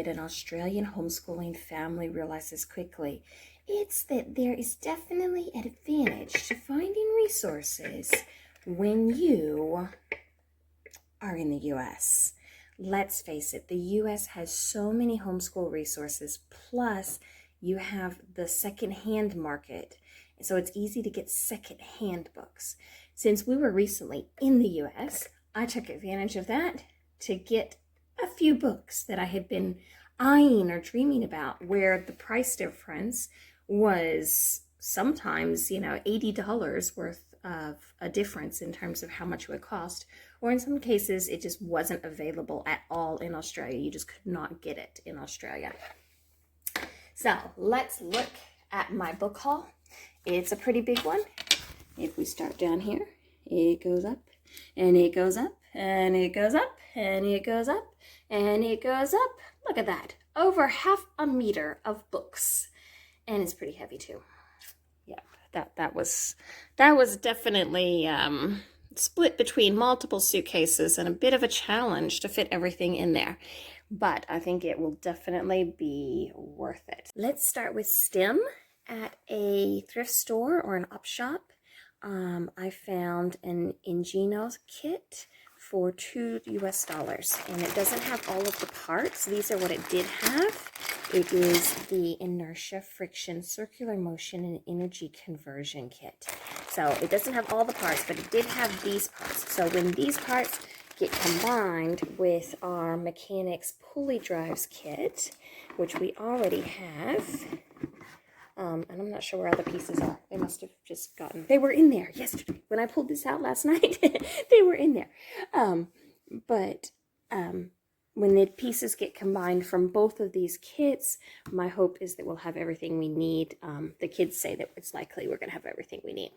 that an Australian homeschooling family realizes quickly. It's that there is definitely an advantage to finding resources when you are in the US. Let's face it, the US has so many homeschool resources, plus you have the secondhand market. So it's easy to get secondhand books. Since we were recently in the US, I took advantage of that to get a few books that I had been eyeing or dreaming about, where the price difference was sometimes, $80 worth of a difference in terms of how much it would cost, or in some cases it just wasn't available at all in Australia. You just could not get it in Australia. So let's look at my book haul. It's a pretty big one. If we start down here, it goes up and it goes up and it goes up and it goes up and it goes up. Look at that, over 1/2 meter of books, and it's pretty heavy too. Yeah, that was definitely split between multiple suitcases and a bit of a challenge to fit everything in there, but I think it will definitely be worth it. Let's start with STEM. At a thrift store or an op shop, I found an Ingenious kit for $2 and it doesn't have all of the parts. These are what it did have. It is the inertia, friction, circular motion, and energy conversion kit. So it doesn't have all the parts, but it did have these parts. So when these parts get combined with our mechanics pulley drives kit, which we already have, and I'm not sure where all the pieces are. They must have just they were in there yesterday. When I pulled this out last night, they were in there. When the pieces get combined from both of these kits, my hope is that we'll have everything we need. The kids say that it's likely we're going to have everything we need.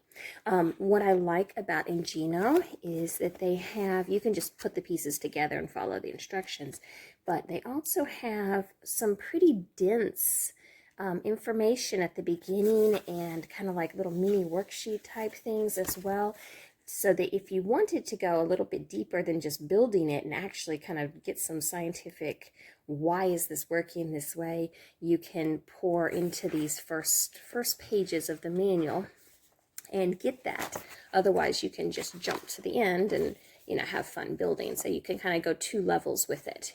What I like about Ingenious is that you can just put the pieces together and follow the instructions, but they also have some pretty dense information at the beginning and kind of like little mini worksheet type things as well, so that if you wanted to go a little bit deeper than just building it and actually kind of get some scientific, why is this working this way, you can pour into these first pages of the manual and get that. Otherwise you can just jump to the end and have fun building. So you can kind of go 2 levels with it.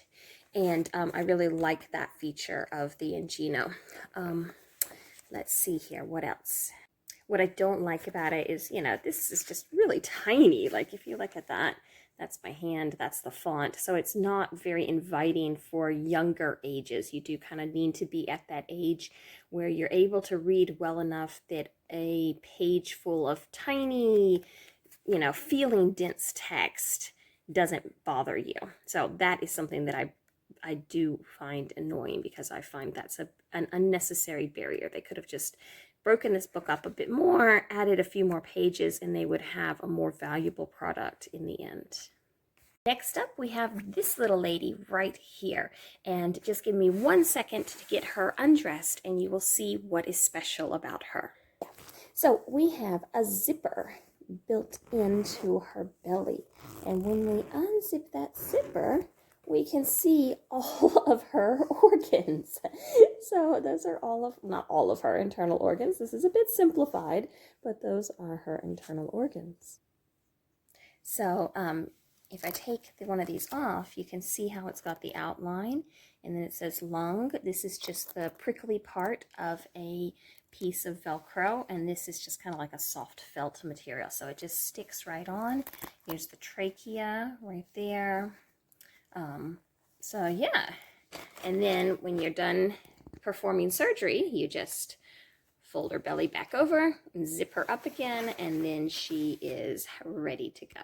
And I really like that feature of the Ingenious. Let's see here, what else? What I don't like about it is, this is just really tiny. Like if you look at that, that's my hand, that's the font. So it's not very inviting for younger ages. You do kind of need to be at that age where you're able to read well enough that a page full of tiny, feeling dense text doesn't bother you. So that is something that I do find annoying, because I find that's an unnecessary barrier. They could have just broken this book up a bit more, added a few more pages, and they would have a more valuable product in the end. Next up, we have this little lady right here. And just give me 1 second to get her undressed, and you will see what is special about her. So we have a zipper built into her belly. And when we unzip that zipper, we can see all of her organs. So those are not all of her internal organs. This is a bit simplified, but those are her internal organs. So if I take one of these off, you can see how it's got the outline, and then it says lung. This is just the prickly part of a piece of Velcro, and this is just kind of like a soft felt material. So it just sticks right on. Here's the trachea right there. So yeah, and then when you're done performing surgery, you just fold her belly back over, zip her up again, and then she is ready to go.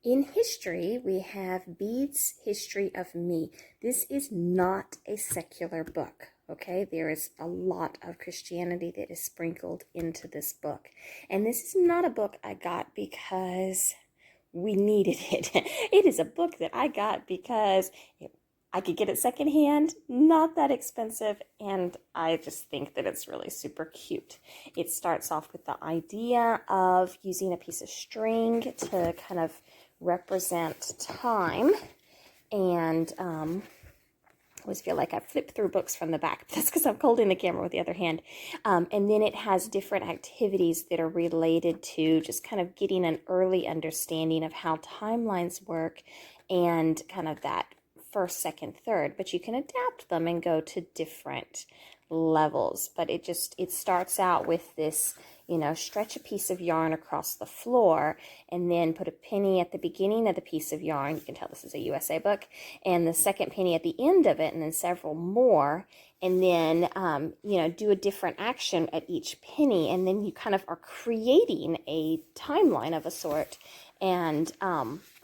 In history, we have Bede's History of Me. This is not a secular book, okay? There is a lot of Christianity that is sprinkled into this book. And this is not a book I got because we needed it. It is a book that I got because I could get it secondhand, not that expensive, and I just think that it's really super cute. It starts off with the idea of using a piece of string to kind of represent time, and I always feel like I flip through books from the back. That's because I'm holding the camera with the other hand. And then it has different activities that are related to just kind of getting an early understanding of how timelines work and kind of that first, second, third. But you can adapt them and go to different levels. But it starts out with this, stretch a piece of yarn across the floor and then put a penny at the beginning of the piece of yarn. You can tell this is a USA book. And the second penny at the end of it, and then several more. And then, do a different action at each penny. And then you kind of are creating a timeline of a sort. And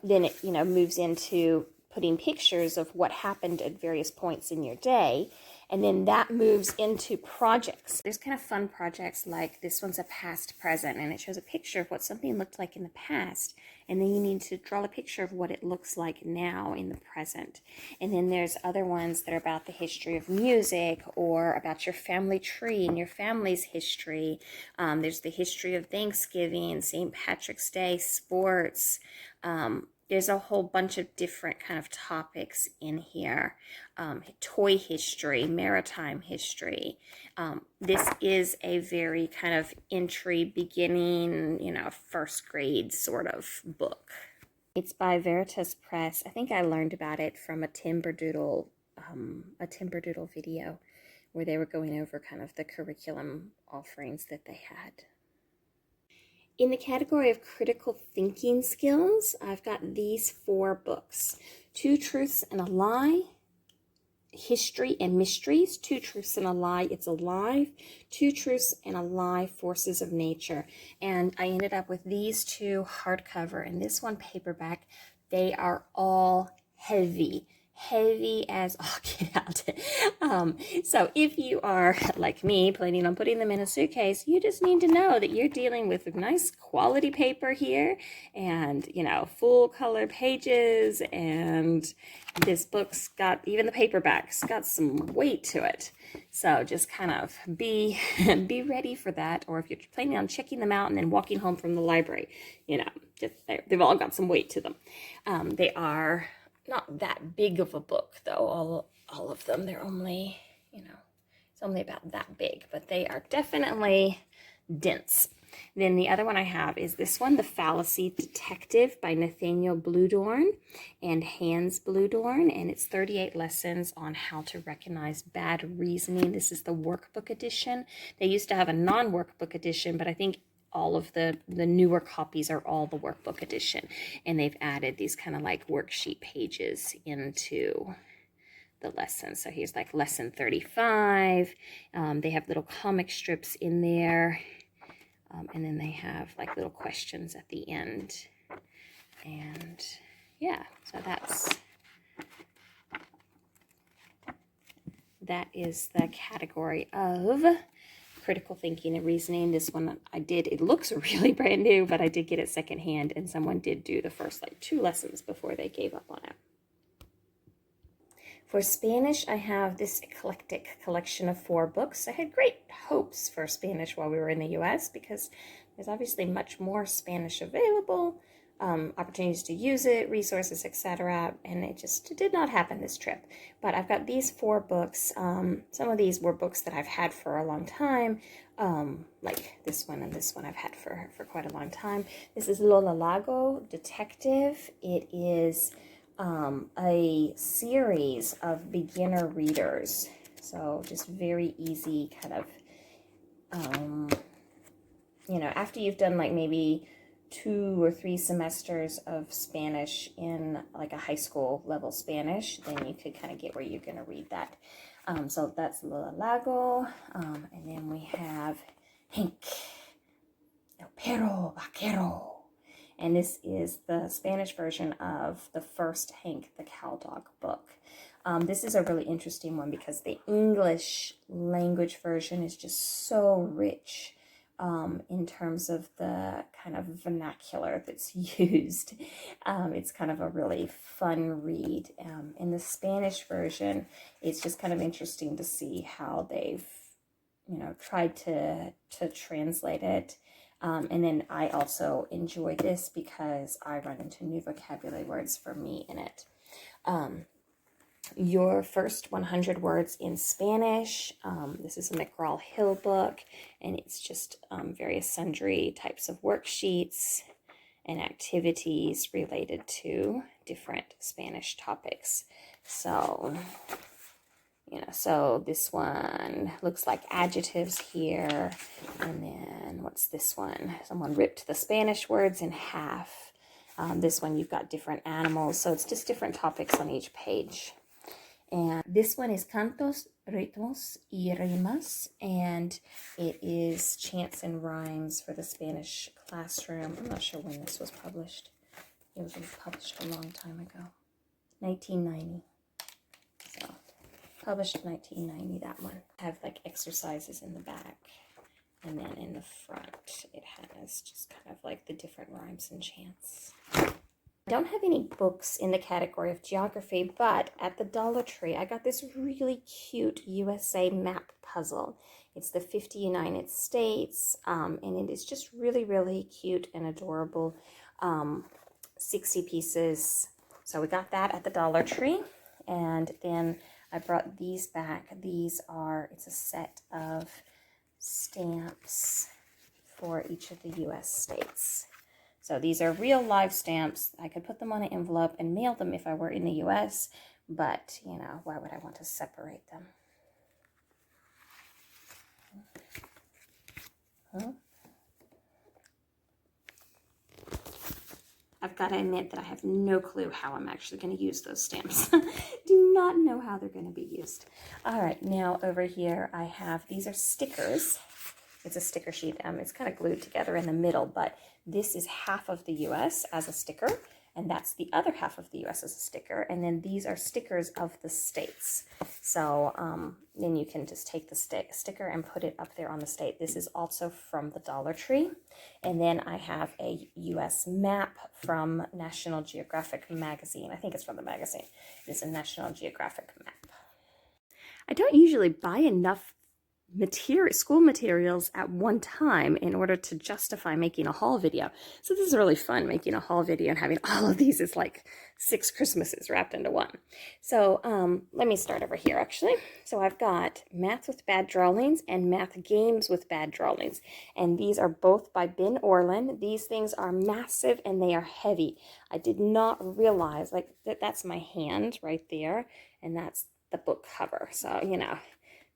then it, moves into putting pictures of what happened at various points in your day. And then that moves into projects. There's kind of fun projects like this one's a past present, and it shows a picture of what something looked like in the past. And then you need to draw a picture of what it looks like now in the present. And then there's other ones that are about the history of music or about your family tree and your family's history. There's the history of Thanksgiving, St. Patrick's Day, sports. There's a whole bunch of different kind of topics in here. Toy history, maritime history. This is a very kind of entry, beginning, first grade sort of book. It's by Veritas Press. I think I learned about it from a Timberdoodle video where they were going over kind of the curriculum offerings that they had. In the category of critical thinking skills, I've got these 4 books. 2 Truths and a Lie, History and Mysteries, 2 Truths and a Lie, It's Alive, 2 Truths and a Lie, Forces of Nature. And I ended up with these 2 hardcover and this one paperback. They are all heavy as all get out. So if you are, like me, planning on putting them in a suitcase, you just need to know that you're dealing with nice quality paper here and, full color pages, and this book's got, even the paperback's got some weight to it. So just kind of be ready for that. Or if you're planning on checking them out and then walking home from the library, they've all got some weight to them. They are not that big of a book, though. All of them, they're only, it's only about that big, but they are definitely dense. Then the other one I have is this one, The Fallacy Detective by Nathaniel Bluedorn and Hans Bluedorn, and it's 38 lessons on how to recognize bad reasoning. This is the workbook edition. They used to have a non-workbook edition, but I think all of the newer copies are all the workbook edition, and they've added these kind of like worksheet pages into the lesson. So here's like lesson 35. They have little comic strips in there, and then they have like little questions at the end. And yeah, so that is the category of critical thinking and reasoning. This one it looks really brand new, but I did get it secondhand, and someone did do the first 2 lessons before they gave up on it. For Spanish, I have this eclectic collection of 4 books. I had great hopes for Spanish while we were in the US because there's obviously much more Spanish available, opportunities to use it, resources, etc. And it just did not happen this trip. But I've got these 4 books. Some of these were books that I've had for a long time, like this one and this one I've had for quite a long time. This is Lola Lago Detective. It is a series of beginner readers. So just very easy kind of, after you've done like maybe 2 or 3 semesters of Spanish in like a high school level Spanish, then you could kind of get where you're going to read that. So that's Lola Lago. And then we have Hank, El Perro Vaquero. And this is the Spanish version of the first Hank the Cowdog book. This is a really interesting one because the English language version is just so rich in terms of the kind of vernacular that's used. It's kind of a really fun read. In the Spanish version, it's just kind of interesting to see how they've, tried to translate it. And then I also enjoy this because I run into new vocabulary words for me in it. Your First 100 Words in Spanish. This is a McGraw-Hill book, and it's just various sundry types of worksheets and activities related to different Spanish topics. So, so this one looks like adjectives here. And then what's this one? Someone ripped the Spanish words in half. This one you've got different animals. So it's just different topics on each page. And this one is Cantos, Ritmos y Rimas, and it is chants and rhymes for the Spanish classroom. I'm not sure when this was published. It was published a long time ago, 1990. So, published 1990, that one. I have like exercises in the back, and then in the front it has just kind of like the different rhymes and chants. I don't have any books in the category of geography, but at the Dollar Tree, I got this really cute USA map puzzle. It's the 50 United States, and it is just really, really cute and adorable. 60 pieces. So we got that at the Dollar Tree, and then I brought these back. It's a set of stamps for each of the US states. So these are real live stamps. I could put them on an envelope and mail them if I were in the US, but, why would I want to separate them? Huh? I've got to admit that I have no clue how I'm actually going to use those stamps. Do not know how they're going to be used. All right, now over here I have, these are stickers. It's a sticker sheet. It's kind of glued together in the middle, but this is half of the US as a sticker, and that's the other half of the US as a sticker, and then these are stickers of the states. So then you can just take the sticker and put it up there on the state. This is also from the Dollar Tree, and then I have a US map from National Geographic magazine. I think it's from the magazine. It's a National Geographic map. I don't usually buy enough school materials at one time in order to justify making a haul video. So this is really fun, making a haul video and having all of these. Is like 6 Christmases wrapped into one. So let me start over here actually. So I've got Math with Bad Drawings and Math Games with Bad Drawings. And these are both by Ben Orlin. These things are massive and they are heavy. I did not realize that's my hand right there, and that's the book cover. So,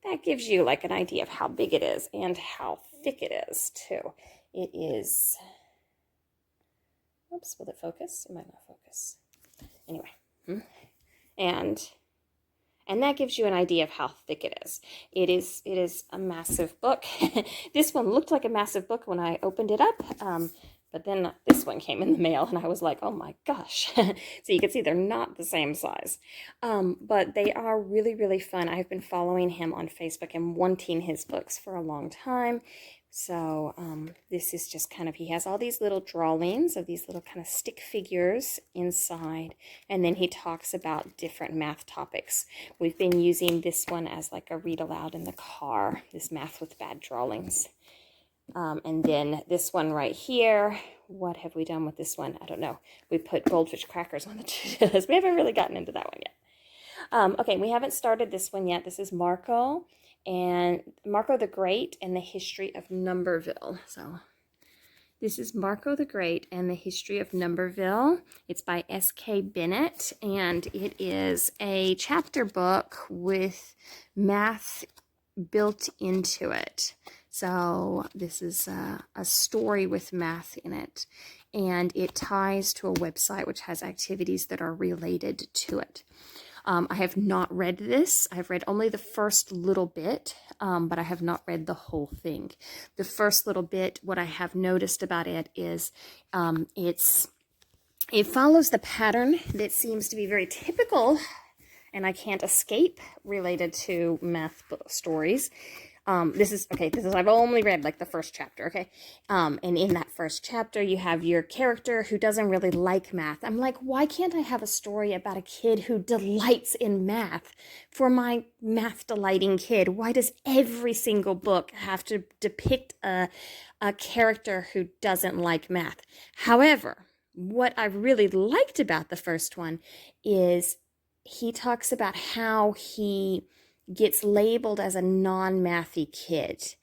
that gives you like an idea of how big it is and how thick it is too. It is, oops, will it focus? It might not focus. Anyway, and that gives you an idea of how thick it is. It is a massive book. This one looked like a massive book when I opened it up, but then this one came in the mail and I was like, oh my gosh. So you can see they're not the same size. But they are really, really fun. I've been following him on Facebook and wanting his books for a long time. So this is just kind of, he has all these little drawings of these little kind of stick figures inside. And then he talks about different math topics. We've been using this one as like a read aloud in the car, this Math with Bad Drawings. And then this one right here, what have we done with this one? I don't know. We put goldfish crackers on the to-do list. We haven't really gotten into that one yet. Okay, we haven't started this one yet. This is Marco the Great and the History of Numberville. So this is Marco the Great and the History of Numberville. It's by S.K. Bennett, and it is a chapter book with math built into it. So this is a story with math in it, and it ties to a website which has activities that are related to it. I have not read this. I've read only the first little bit, but I have not read the whole thing. The first little bit, what I have noticed about it is it follows the pattern that seems to be very typical, and I can't escape, related to math book stories. I've only read like the first chapter, okay? And in that first chapter, you have your character who doesn't really like math. I'm like, why can't I have a story about a kid who delights in math for my math delighting kid? Why does every single book have to depict a character who doesn't like math? However, what I really liked about the first one is he talks about how he gets labeled as a non-mathy kid.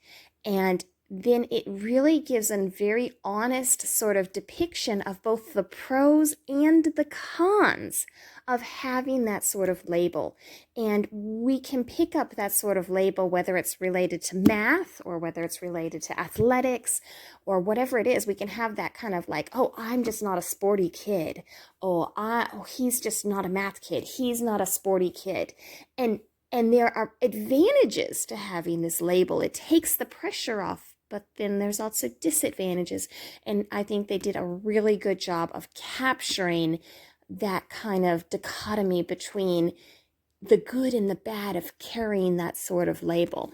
And then it really gives a very honest sort of depiction of both the pros and the cons of having that sort of label. And we can pick up that sort of label, whether it's related to math or whether it's related to athletics or whatever it is. We can have that kind of like, oh, I'm just not a sporty kid. Oh, he's just not a math kid. He's not a sporty kid. And there are advantages to having this label. It takes the pressure off, but then there's also disadvantages. And I think they did a really good job of capturing that kind of dichotomy between the good and the bad of carrying that sort of label.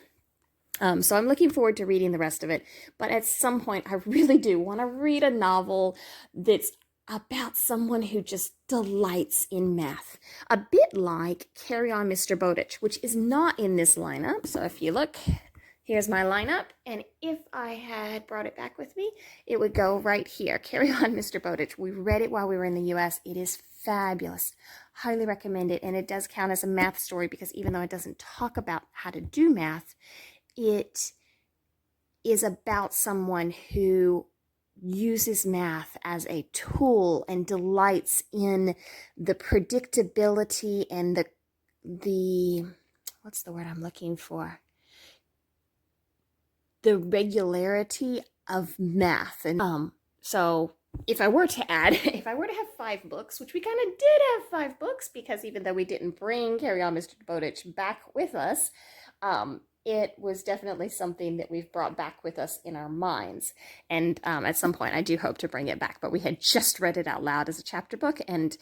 So I'm looking forward to reading the rest of it. But at some point, I really do want to read a novel that's about someone who just delights in math. A bit like Carry On, Mr. Bowditch, which is not in this lineup. So if you look, here's my lineup. And if I had brought it back with me, it would go right here. Carry On, Mr. Bowditch. We read it while we were in the US. It is fabulous. Highly recommend it. And it does count as a math story because even though it doesn't talk about how to do math, it is about someone who uses math as a tool and delights in the predictability and the what's the word I'm looking for? The regularity of math. And so if I were to have 5 books, which we kind of did have 5 books because even though we didn't bring Carry On, Mr. Bowditch back with us, it was definitely something that we've brought back with us in our minds. And at some point, I do hope to bring it back. But we had just read it out loud as a chapter book, and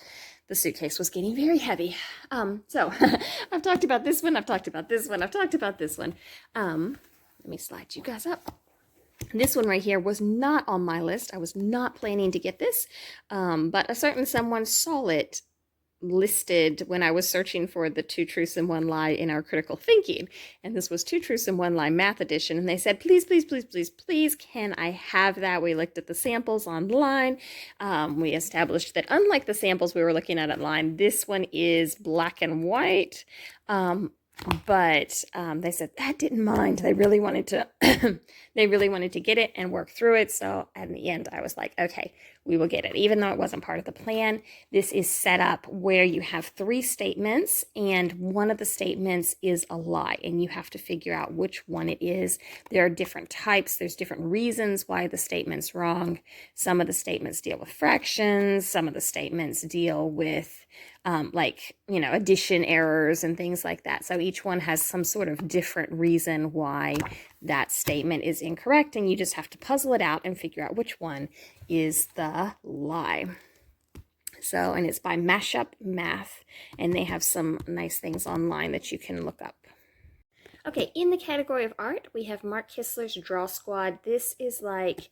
the suitcase was getting very heavy. So I've talked about this one. I've talked about this one. I've talked about this one. Let me slide you guys up. This one right here was not on my list. I was not planning to get this, but a certain someone saw it listed when I was searching for the 2 Truths and 1 Lie in Our Critical Thinking. And this was 2 Truths and 1 Lie Math Edition. And they said, please, please, please, please, please, can I have that? We looked at the samples online. We established that unlike the samples we were looking at online, this one is black and white. But they said that didn't mind. They really wanted to they really wanted to get it and work through it. So at the end I was like, okay, we will get it. Even though it wasn't part of the plan, this is set up where you have 3 statements and one of the statements is a lie and you have to figure out which one it is. There are different types. There's different reasons why the statement's wrong. Some of the statements deal with fractions. Some of the statements deal with addition errors and things like that. So each one has some sort of different reason why that statement is incorrect, and you just have to puzzle it out and figure out which one is the lie. So, and it's by Mashup Math, and they have some nice things online that you can look up. Okay, in the category of art, we have Mark Kistler's Draw Squad. This is like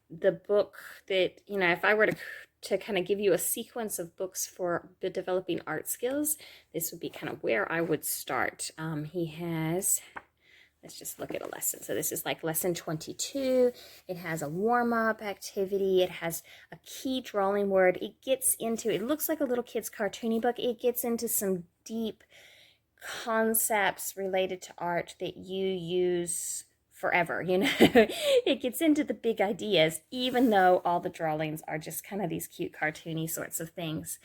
the book that, if I were to kind of give you a sequence of books for developing art skills, this would be kind of where I would start. He has, let's just look at a lesson. So this is like lesson 22. It has a warm-up activity. It has a key drawing word. It looks like a little kid's cartoony book. It gets into some deep concepts related to art that you use forever. It gets into the big ideas, even though all the drawings are just kind of these cute cartoony sorts of things.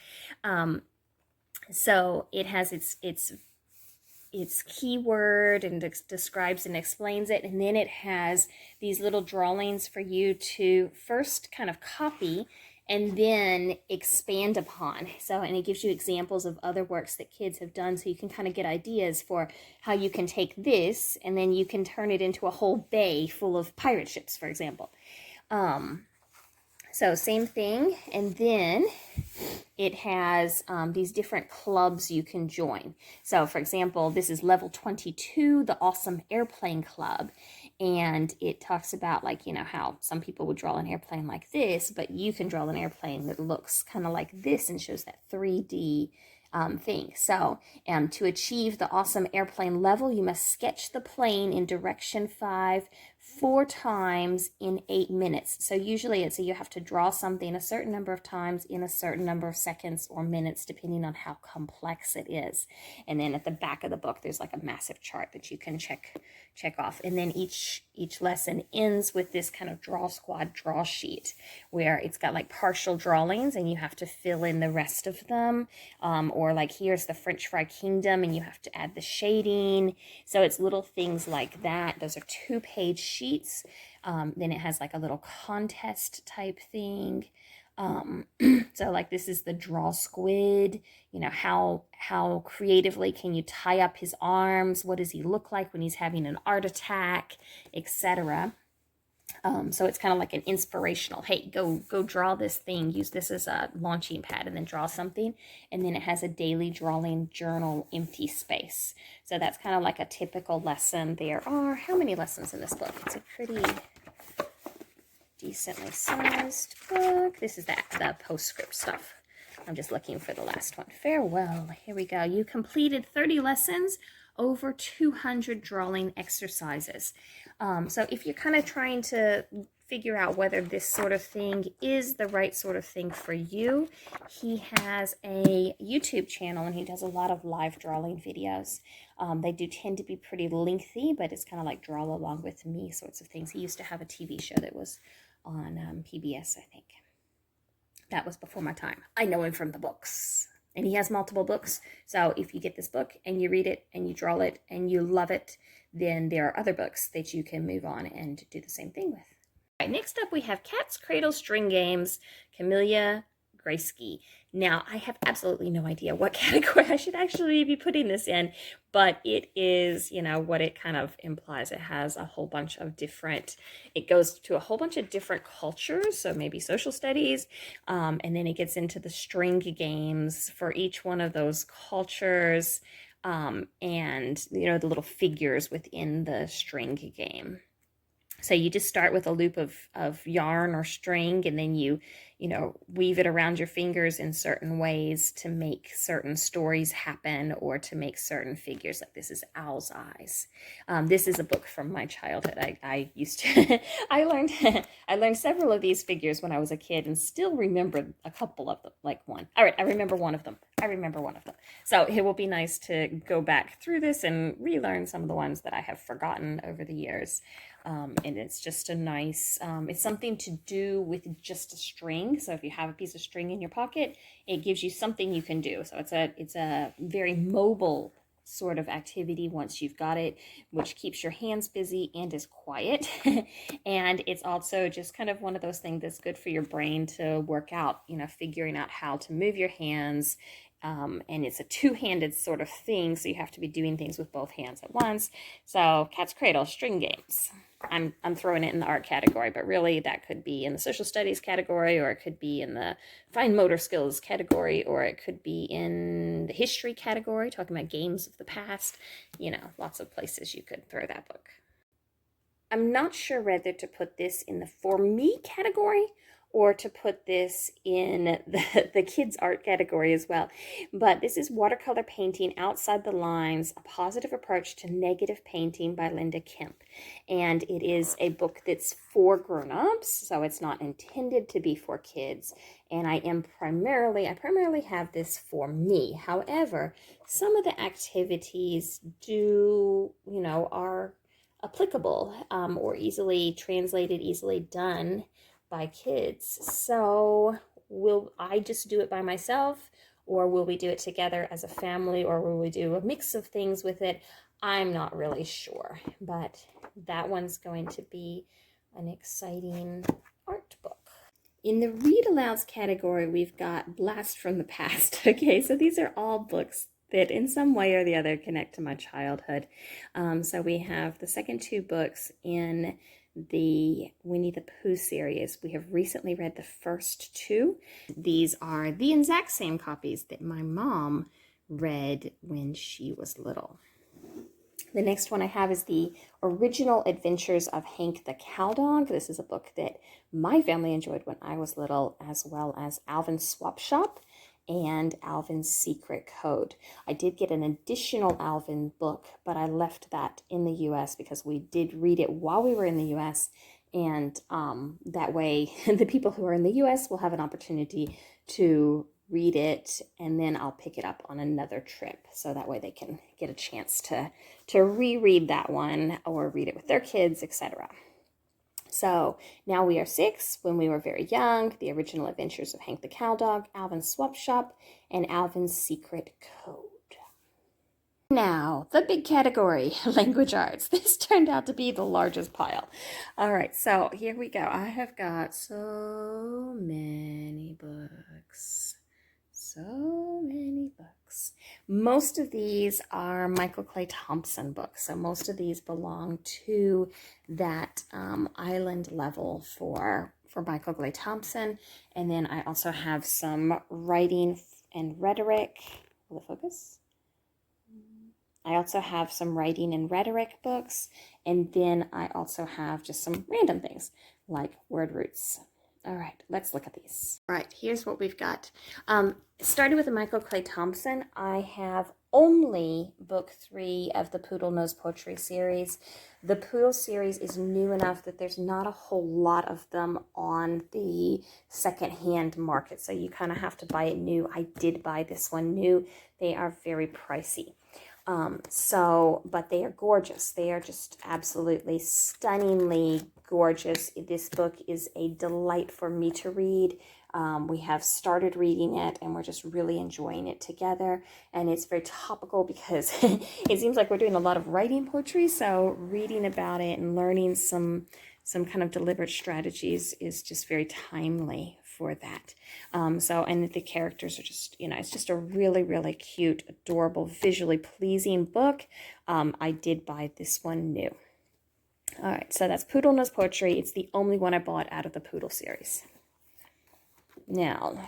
So it has its keyword and describes and explains it, and then it has these little drawings for you to first kind of copy and then expand upon. And it gives you examples of other works that kids have done, so you can kind of get ideas for how you can take this and then you can turn it into a whole bay full of pirate ships, for example. So same thing, and then it has these different clubs you can join. So for example, this is level 22, the Awesome Airplane Club. And it talks about how some people would draw an airplane like this, but you can draw an airplane that looks kind of like this and shows that 3D thing. So to achieve the Awesome Airplane level, you must sketch the plane in direction 5 4 times in 8 minutes. So usually it's you have to draw something a certain number of times in a certain number of seconds or minutes, depending on how complex it is. And then at the back of the book, there's like a massive chart that you can check off. And then each lesson ends with this kind of Draw Squad draw sheet where it's got like partial drawings and you have to fill in the rest of them. Or like here's the French Fry Kingdom and you have to add the shading. So it's little things like that. Those are 2-page sheets. Then it has like a little contest type thing. So like this is the draw squid, you know, how creatively can you tie up his arms? What does he look like when he's having an art attack, etc. So it's kind of like an inspirational, hey, go draw this thing, use this as a launching pad and then draw something. And then it has a daily drawing journal empty space. So that's kind of like a typical lesson. There are, how many lessons in this book? It's a pretty decently sized book. This is the postscript stuff. I'm just looking for the last one. Farewell. Here we go. You completed 30 lessons, over 200 drawing exercises. So if you're kind of trying to figure out whether this sort of thing is the right sort of thing for you, he has a YouTube channel and he does a lot of live drawing videos. They do tend to be pretty lengthy, but it's kind of like draw along with me sorts of things. He used to have a TV show that was on PBS, I think. That was before my time. I know him from the books. And he has multiple books. So if you get this book and you read it and you draw it and you love it, then there are other books that you can move on and do the same thing with. All right, next up we have Cat's Cradle String Games, Camellia Graysky. Now, I have absolutely no idea what category I should actually be putting this in, but it is, you know, what it kind of implies. It has a whole bunch of different, it goes to a whole bunch of different cultures, so maybe social studies, and then it gets into the string games for each one of those cultures, and, you know, the little figures within the string game. So you just start with a loop of yarn or string, and then you know, weave it around your fingers in certain ways to make certain stories happen or to make certain figures. Like this is Owl's Eyes. This is a book from my childhood. I used to, I learned several of these figures when I was a kid and still remember a couple of them, like one. All right, I remember one of them. So it will be nice to go back through this and relearn some of the ones that I have forgotten over the years. And it's just a nice, it's something to do with just a string. So if you have a piece of string in your pocket, it gives you something you can do. So it's a very mobile sort of activity once you've got it, which keeps your hands busy and is quiet. And it's also just kind of one of those things that's good for your brain to work out, you know, figuring out how to move your hands. And it's a two-handed sort of thing, so you have to be doing things with both hands at once. So Cat's Cradle, string games. I'm throwing it in the art category, but really that could be in the social studies category, or it could be in the fine motor skills category, or it could be in the history category, talking about games of the past. You know, lots of places you could throw that book. I'm not sure whether to put this in the for me category or to put this in the kids art category as well. But this is Watercolor Painting Outside the Lines, A Positive Approach to Negative Painting by Linda Kemp. And it is a book that's for grown-ups, so it's not intended to be for kids. And I primarily have this for me. However, some of the activities do, you know, are applicable or easily translated, easily done by kids. So will I just do it by myself, or will we do it together as a family, or will we do a mix of things with it? I'm not really sure, but that one's going to be an exciting art book. In the read alouds category, we've got Blast from the Past. Okay, so these are all books that in some way or the other connect to my childhood. So we have the second two books in the Winnie the Pooh series. We have recently read the first two. These are the exact same copies that my mom read when she was little. The next one I have is The Original Adventures of Hank the Cowdog. This is a book that my family enjoyed when I was little, as well as Alvin's Swap Shop and Alvin's Secret Code. I did get an additional Alvin book, but I left that in the US because we did read it while we were in the US, and that way the people who are in the US will have an opportunity to read it, and then I'll pick it up on another trip, so that way they can get a chance to reread that one or read it with their kids, etc. So now we are 6, when we were very young, The Original Adventures of Hank the Cowdog, Alvin's Swap Shop, and Alvin's Secret Code. Now, the big category, language arts. This turned out to be the largest pile. All right, so here we go. I have got so many books. So many books. Most of these are Michael Clay Thompson books. So most of these belong to that island level for Michael Clay Thompson. And then I also have some writing and rhetoric. Will it focus? I also have some writing and rhetoric books, and then I also have just some random things like word roots. All right, let's look at these. All right, here's what we've got. Started with the Michael Clay Thompson. I have only book 3 of the Poodle Knows Poetry series. The Poodle series is new enough that there's not a whole lot of them on the secondhand market, so you kind of have to buy it new. I did buy this one new. They are very pricey. But they are gorgeous. They are just absolutely stunningly gorgeous. This book is a delight for me to read. We have started reading it and we're just really enjoying it together. And it's very topical because it seems like we're doing a lot of writing poetry. So reading about it and learning some kind of deliberate strategies is just very timely for that. And the characters are just, it's just a really, really cute, adorable, visually pleasing book. I did buy this one new. All right, so that's Poodle Knows Poetry. It's the only one I bought out of the Poodle series. Now,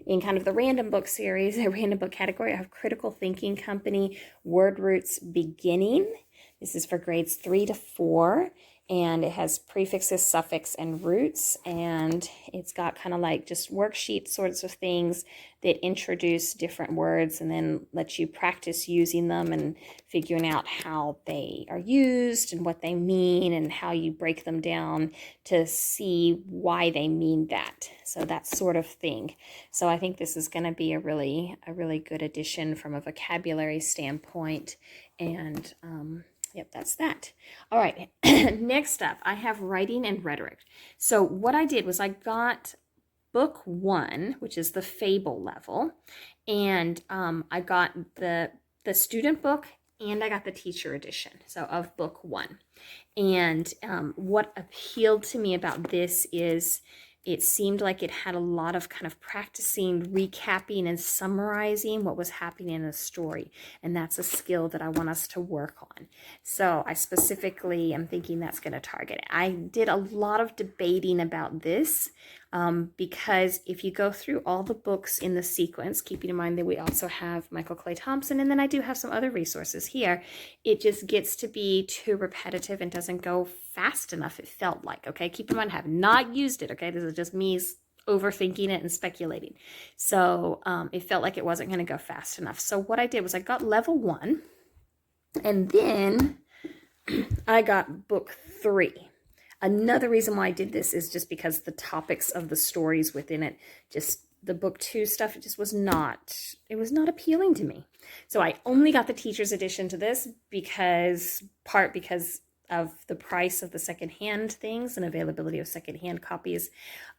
in kind of the random book series, a random book category, I have Critical Thinking Company, Word Roots Beginning. This is for grades 3 to 4. And it has prefixes, suffix, and roots, and it's got kind of like just worksheet sorts of things that introduce different words and then let you practice using them and figuring out how they are used and what they mean and how you break them down to see why they mean that. So that sort of thing. So I think this is going to be a really good addition from a vocabulary standpoint, and yep, that's that. All right, next up, I have writing and rhetoric. So what I did was I got book 1, which is the fable level, and I got the student book and I got the teacher edition, so of book 1. And what appealed to me about this is it seemed like it had a lot of kind of practicing, recapping, and summarizing what was happening in a story. And that's a skill that I want us to work on. So I specifically am thinking that's going to target it. I did a lot of debating about this because if you go through all the books in the sequence, keeping in mind that we also have Michael Clay Thompson, and then I do have some other resources here, it just gets to be too repetitive and doesn't go fast enough, it felt like. Okay, keep in mind I have not used it. Okay, this is just me overthinking it and speculating. So it felt like it wasn't going to go fast enough. So what I did was I got level 1, and then I got book 3. Another reason why I did this is just because the topics of the stories within it, just the book 2 stuff, it was not appealing to me. So I only got the teacher's edition to this because of the price of the secondhand things and availability of secondhand copies.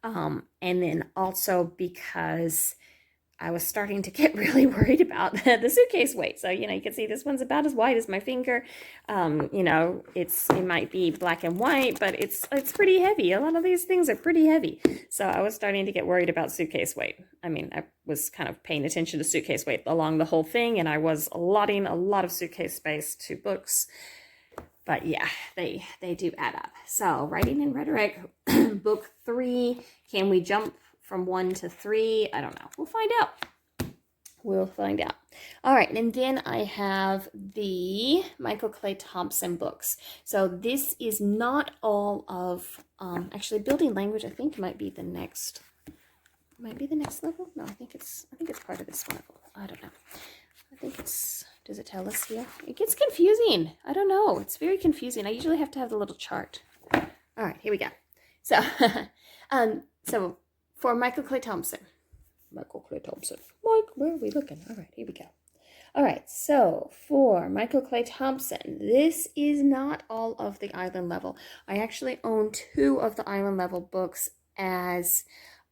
And then also because I was starting to get really worried about the suitcase weight. So, you can see this one's about as wide as my finger. It might be black and white, but it's pretty heavy. A lot of these things are pretty heavy. So I was starting to get worried about suitcase weight. I mean, I was kind of paying attention to suitcase weight along the whole thing, and I was allotting a lot of suitcase space to books. But yeah, they do add up. So writing and rhetoric, book 3, can we jump from 1 to 3? I don't know. We'll find out. All right, and then I have the Michael Clay Thompson books. So this is not all of, actually Building Language, I think might be the next level. No, I think it's this one? I don't know. I think it's, does it tell us here? It gets confusing. I don't know. It's very confusing. I usually have to have the little chart. All right, here we go. So, so for Michael Clay Thompson. Mike, where are we looking? All right, here we go. All right, so for Michael Clay Thompson, this is not all of the Island Level. I actually own 2 of the Island Level books as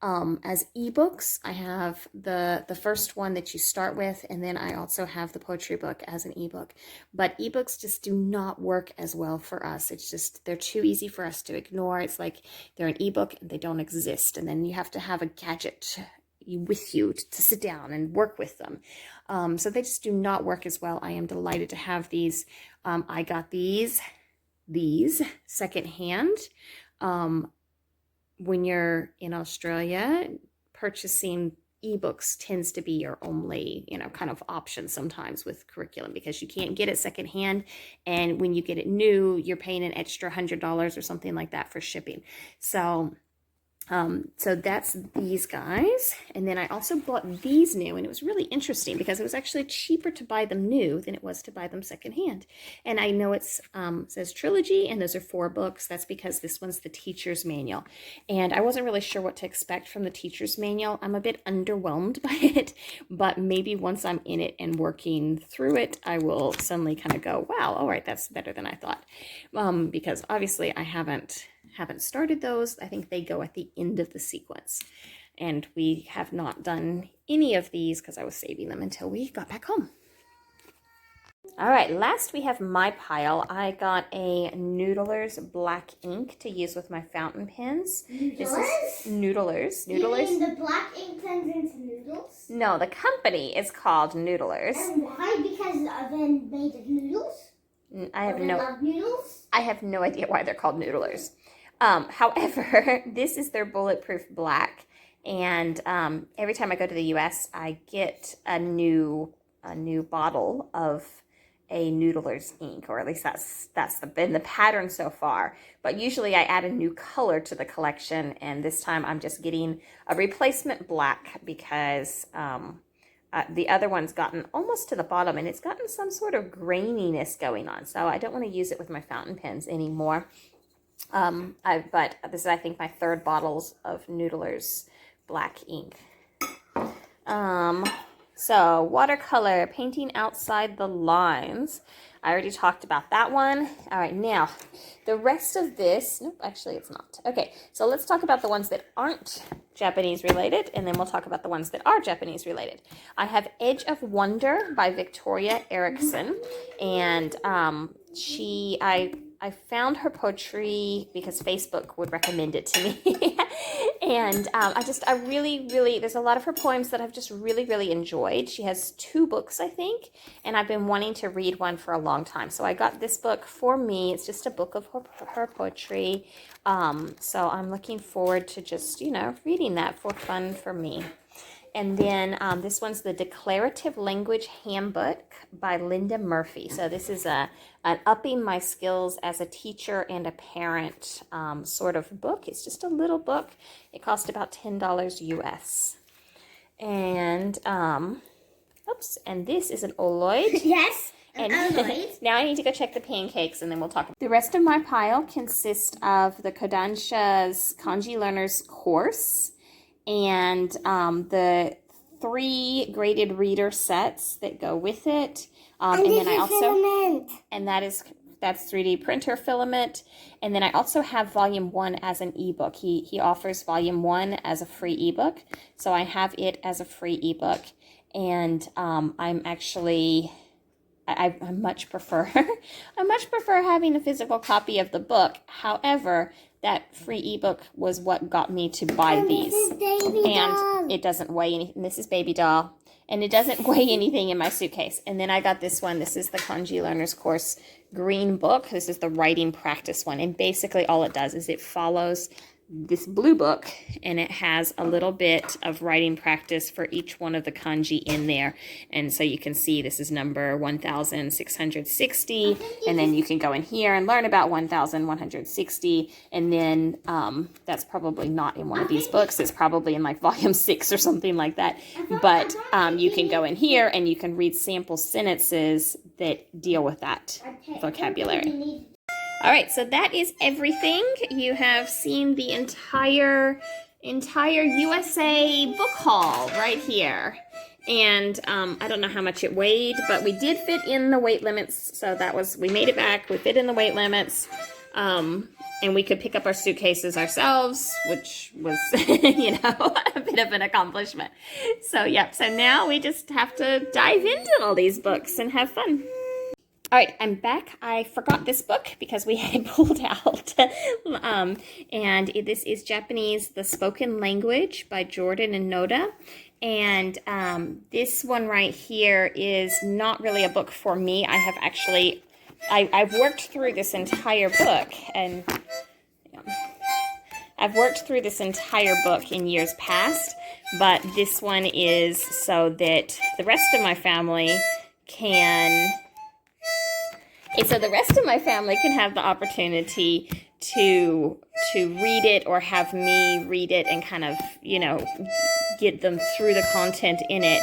ebooks. I have the first one that you start with, and then I also have the poetry book as an ebook. But ebooks just do not work as well for us. It's just, they're too easy for us to ignore. It's like they're an ebook and they don't exist, and then you have to have a gadget with you to sit down and work with them. So they just do not work as well. I am delighted to have these. I got these secondhand. When you're in Australia, purchasing ebooks tends to be your only, kind of option sometimes with curriculum, because you can't get it secondhand. And when you get it new, you're paying an extra $100 or something like that for shipping. So that's these guys. And then I also bought these new, and it was really interesting because it was actually cheaper to buy them new than it was to buy them secondhand. And I know it's says trilogy, and those are 4 books. That's because this one's the teacher's manual. And I wasn't really sure what to expect from the teacher's manual. I'm a bit underwhelmed by it, but maybe once I'm in it and working through it, I will suddenly kind of go, wow, all right, that's better than I thought. Because obviously I haven't started those. I think they go at the end of the sequence. And we have not done any of these because I was saving them until we got back home. All right, last we have my pile. I got a Noodlers black ink to use with my fountain pens. Noodlers? This is Noodlers. You mean the black ink turns into noodles? No, the company is called Noodlers. And why? Because they're made of noodles? I have love noodles? I have no idea why they're called Noodlers. However, this is their bulletproof black, and every time I go to the U.S., I get a new bottle of a Noodlers ink, or at least that's been the pattern so far. But usually I add a new color to the collection, and this time I'm just getting a replacement black because the other one's gotten almost to the bottom, and it's gotten some sort of graininess going on. So I don't want to use it with my fountain pens anymore. But this is, I think, my 3rd bottles of Noodlers black ink. So watercolor, painting outside the lines. I already talked about that one. All right, now the rest of this, nope, actually it's not. Okay, so let's talk about the ones that aren't Japanese related, and then we'll talk about the ones that are Japanese related. I have Edge of Wonder by Victoria Erickson, and I found her poetry because Facebook would recommend it to me. And I really, there's a lot of her poems that I've just really enjoyed. She has 2 books, I think, and I've been wanting to read one for a long time. So I got this book for me. It's just a book of her poetry. So I'm looking forward to just, reading that for fun for me. And then this one's the Declarative Language Handbook by Linda Murphy. So this is an upping my skills as a teacher and a parent sort of book. It's just a little book. It cost about $10 US. And, and this is an Oloid. Yes, and Oloid. Now I need to go check the pancakes, and then we'll talk. The rest of my pile consists of the Kodansha's Kanji Learners course, and the 3 graded reader sets that go with it. And then I also filament. And that's 3D printer filament. And then I also have volume 1 as an ebook. He offers volume 1 as a free ebook, so I have it as a free ebook. And I'm actually I much prefer having a physical copy of the book. However, that free ebook was what got me to buy these. And it doesn't weigh anything. This is Baby Doll. And it doesn't weigh anything in my suitcase. And then I got this one. This is the Kanji Learners Course green book. This is the writing practice one. And basically all it does is it follows this blue book, and it has a little bit of writing practice for each one of the kanji in there. And so you can see this is number 1660, and then you can go in here and learn about 1160, and then that's probably not in one of these books. It's probably in like volume 6 or something like that. But you can go in here and you can read sample sentences that deal with that vocabulary. All right, so that is everything. You have seen the entire USA book haul right here. And I don't know how much it weighed, but we did fit in the weight limits. So we made it back. We fit in the weight limits. And we could pick up our suitcases ourselves, which was, a bit of an accomplishment. So, yep. So now we just have to dive into all these books and have fun. All right, I'm back. I forgot this book because we had it pulled out. This is Japanese, The Spoken Language by Jordan and Noda. And this one right here is not really a book for me. I have actually, I've worked through this entire book, and I've worked through this entire book in years past, but this one is so that the rest of my family can... So the rest of my family can have the opportunity to read it or have me read it and kind of, get them through the content in it.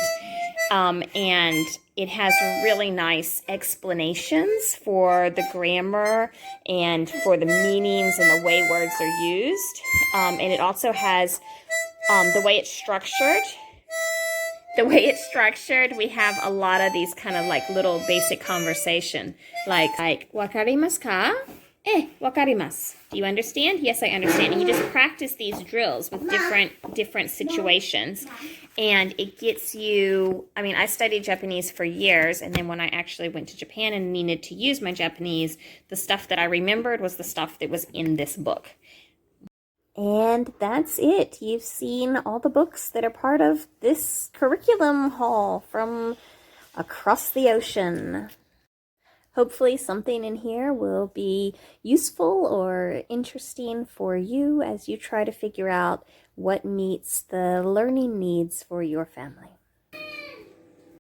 And it has really nice explanations for the grammar and for the meanings and the way words are used. And it also has the way it's structured. The way it's structured, we have a lot of these kind of like little basic conversation. Like wakarimasu ka? Wakarimasu. Do you understand? Yes, I understand. And you just practice these drills with different situations. And it gets you, I studied Japanese for years, and then when I actually went to Japan and needed to use my Japanese, the stuff that I remembered was the stuff that was in this book. And that's it. You've seen all the books that are part of this curriculum haul from across the ocean. Hopefully something in here will be useful or interesting for you as you try to figure out what meets the learning needs for your family.